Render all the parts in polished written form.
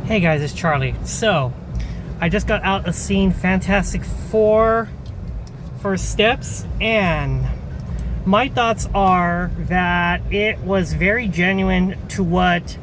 Hey guys, it's Charlie. So, I just got out of seeing Fantastic Four First Steps, and my thoughts are that it was very genuine to what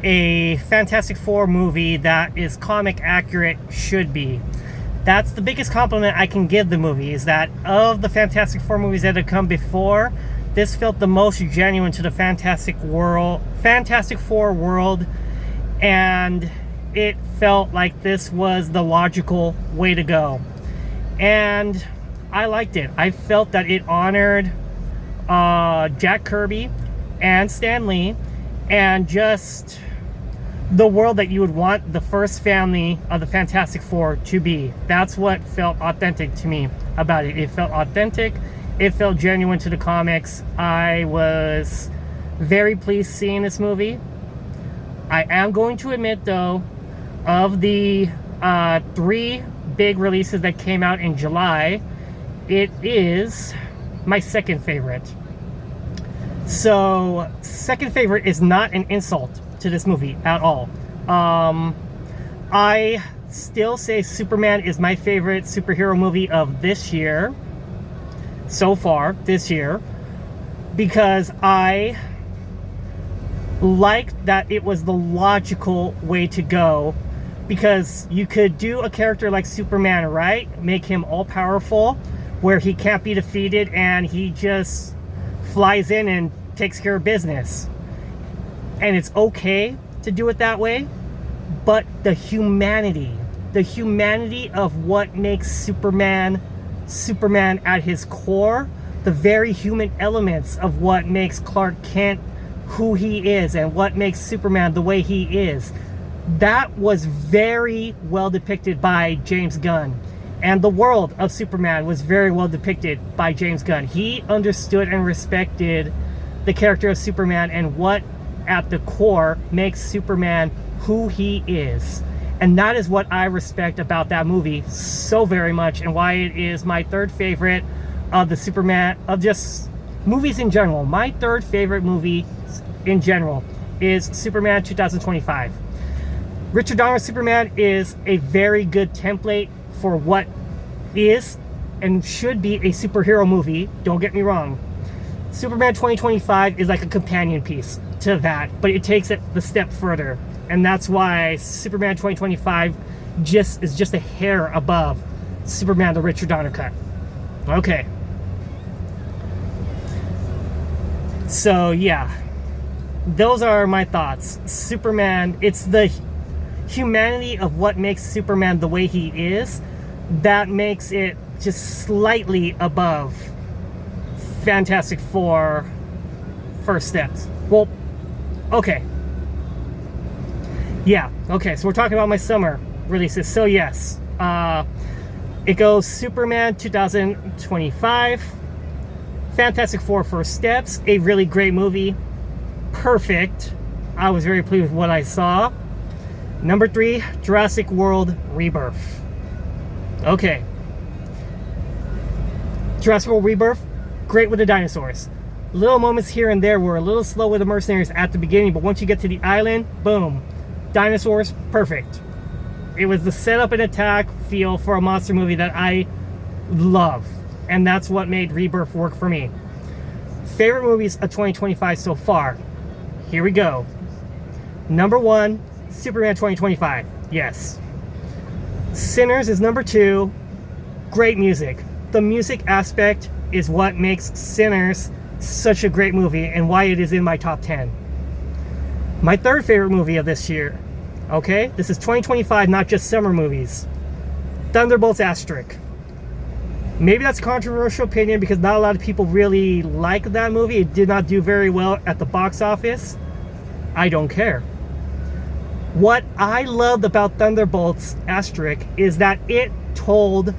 a Fantastic Four movie that is comic accurate should be. That's the biggest compliment I can give the movie, is that of the Fantastic Four movies that have come before, this felt the most genuine to the Fantastic Four world, and it felt like this was the logical way to go. And I liked it. I felt that it honored Jack Kirby and Stan Lee, and just the world that you would want the first family of the Fantastic Four to be. That's what felt authentic to me about it. It felt authentic. It felt genuine to the comics. I was very pleased seeing this movie. I am going to admit, though, of the 3 big releases that came out in July, it is my second favorite. So, second favorite is not an insult to this movie at all. I still say Superman is my favorite superhero movie of this year, so far, this year, because I liked that it was the logical way to go, because you could do a character like Superman, right? Make him all-powerful, where he can't be defeated and he just flies in and takes care of business. And it's okay to do it that way, but the humanity of what makes Superman at his core, the very human elements of what makes Clark Kent who he is and what makes Superman the way he is, that was very well depicted by Jamss Gunn. And the world of Superman was very well depicted by Jamss Gunn. He understood and respected the character of Superman and what at the core makes Superman who he is. And that is what I respect about that movie so very much, and why it is my third favorite of the Superman, of just movies in general. My third favorite movie in general is Superman 2025. Richard Donner's Superman is a very good template for what is and should be a superhero movie. Don't get me wrong. Superman 2025 is like a companion piece to that, but it takes it the step further. And that's why Superman 2025 is just a hair above Superman the Richard Donner cut. Okay. So yeah, those are my thoughts. Superman, it's the humanity of what makes Superman the way he is that makes it just slightly above Fantastic Four First Steps. Well, okay. Yeah, okay, so we're talking about my summer releases. So yes, it goes Superman 2025, Fantastic Four First Steps, a really great movie. Perfect. I was very pleased with what I saw. Number 3, Jurassic World Rebirth. Okay. Jurassic World Rebirth, great with the dinosaurs. Little moments here and there were a little slow with the mercenaries at the beginning, but once you get to the island, boom. Dinosaurs, perfect. It was the setup and attack feel for a monster movie that I love. And that's what made Rebirth work for me. Favorite movies of 2025 so far. Here we go. Number 1, Superman 2025. Yes. Sinners is number 2. Great music. The music aspect is what makes Sinners such a great movie and why it is in my top 10. My third favorite movie of this year. Okay? This is 2025, not just summer movies. Thunderbolts asterisk. Maybe that's a controversial opinion because not a lot of people really like that movie. It did not do very well at the box office. I don't care. What I loved about Thunderbolts asterisk is that it told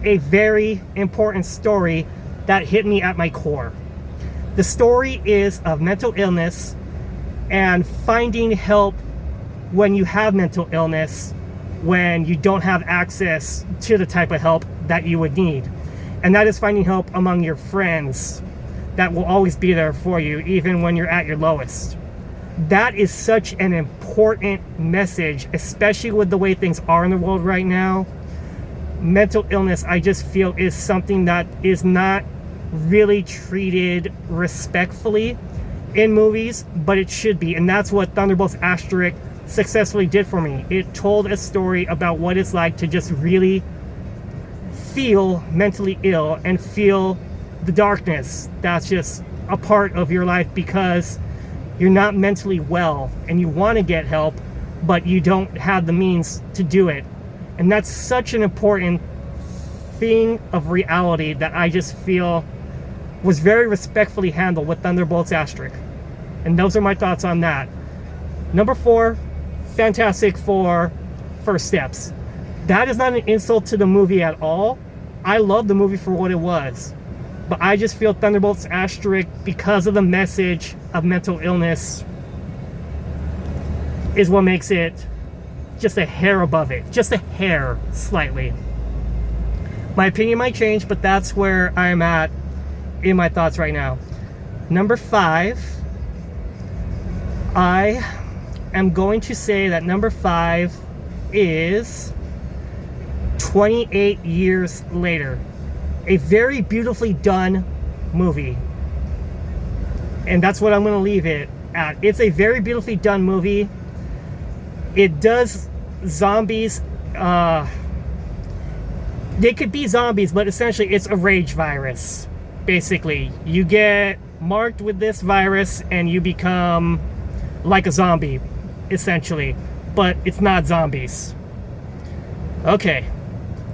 a very important story that hit me at my core. The story is of mental illness and finding help when you have mental illness, when you don't have access to the type of help that you would need. And that is finding help among your friends that will always be there for you, even when you're at your lowest. that is such an important message, especially with the way things are in the world right now. Mental illness, I just feel, is something that is not really treated respectfully in movies, but it should be. And that's what Thunderbolts Asterisk successfully did for me. It told a story about what it's like to just really feel mentally ill and feel the darkness that's just a part of your life because you're not mentally well and you want to get help, but you don't have the means to do it. And that's such an important thing of reality that I just feel was very respectfully handled with Thunderbolts Asterisk. And those are my thoughts on that. Number 4, fantastic for First Steps. That is not an insult to the movie at all. I love the movie for what it was. But I just feel Thunderbolts Asterisk, because of the message of mental illness, is what makes it just a hair above it. Just a hair, slightly. My opinion might change, but that's where I'm at in my thoughts right now. Number 5, I am going to say that number 5 is 28 Years Later. A very beautifully done movie. And that's what I'm going to leave it at. It's a very beautifully done movie. It does zombies. They could be zombies, but essentially it's a rage virus. Basically, you get marked with this virus and you become like a zombie, essentially. But it's not zombies. Okay.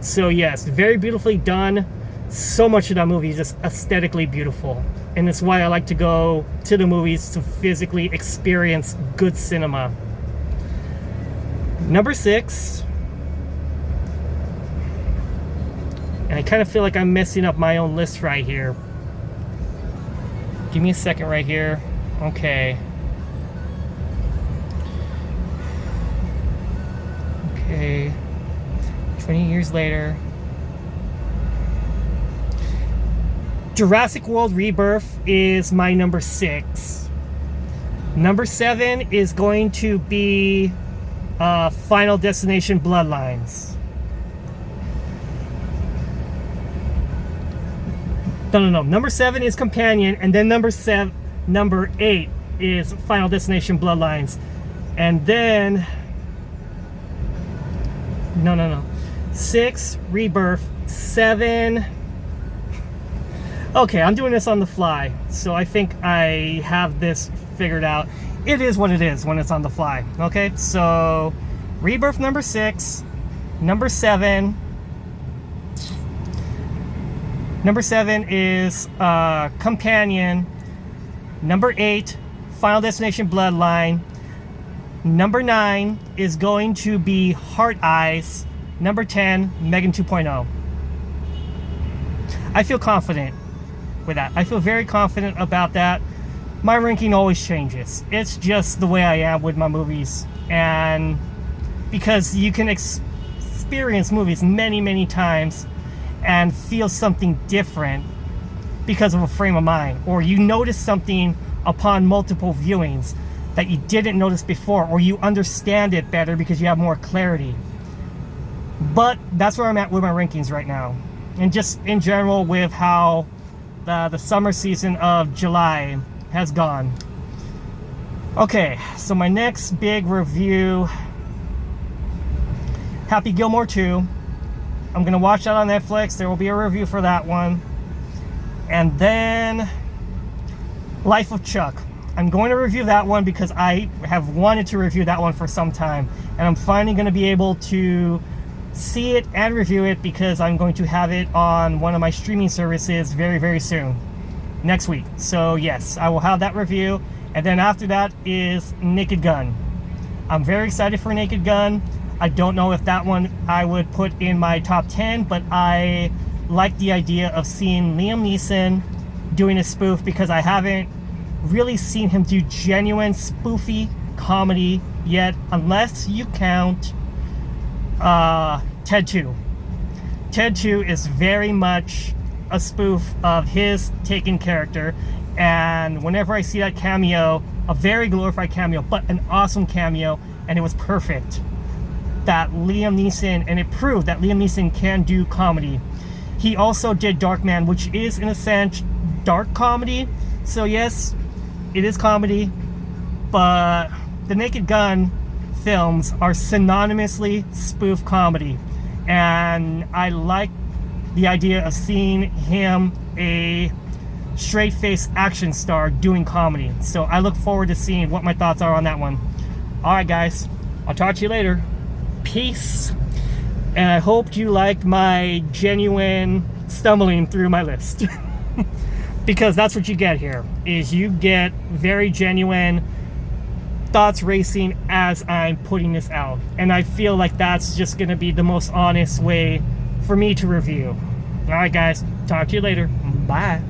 So yes, very beautifully done. So much of that movie is just aesthetically beautiful. And it's why I like to go to the movies to physically experience good cinema. Number 6. And I kind of feel like I'm messing up my own list right here. Give me a second right here. Okay. Okay. 20 years later. Jurassic World Rebirth is my number 6. Number 7 is going to be Final Destination Bloodlines. No. Number 7 is Companion, and then number 8 is Final Destination Bloodlines. And then... No. 6, Rebirth. 7... Okay, I'm doing this on the fly, so I think I have this figured out. It is what it is when it's on the fly. Okay, so Rebirth number 6, number 7. Number 7 is Companion. Number 8, Final Destination Bloodline. Number 9 is going to be Heart Eyes. Number 10, Megan 2.0. I feel confident with that. I feel very confident about that. My ranking always changes. It's just the way I am with my movies. And because you can experience movies many times and feel something different because of a frame of mind, or you notice something upon multiple viewings that you didn't notice before, or you understand it better because you have more clarity. But that's where I'm at with my rankings right now, and just in general with how the summer season of July has gone. Okay, so my next big review, Happy Gilmore 2. I'm gonna watch that on Netflix. There will be a review for that one. And then Life of Chuck. I'm going to review that one because I have wanted to review that one for some time, and I'm finally going to be able to see it and review it because I'm going to have it on one of my streaming services very soon, next week. So yes, I will have that review. And then after that is Naked Gun. I'm very excited for Naked Gun. I don't know if that one I would put in my top 10, but I like the idea of seeing Liam Neeson doing a spoof because I haven't really seen him do genuine spoofy comedy yet, unless you count Ted 2. Ted 2 is very much a spoof of his Taken character, and whenever I see that cameo a very glorified cameo, but an awesome cameo, and it was perfect. That Liam Neeson, and it proved that Liam Neeson can do comedy. He also did Darkman, which is in a sense dark comedy. So yes, it is comedy, but the Naked Gun films are synonymously spoof comedy, and I like the idea of seeing him, a straight-faced action star, doing comedy. So I look forward to seeing what my thoughts are on that one. Alright guys, I'll talk to you later. Peace. And I hope you liked my genuine stumbling through my list. Because that's what you get here, is you get very genuine thoughts racing as I'm putting this out. And I feel like that's just going to be the most honest way for me to review. Alright guys, talk to you later. Bye.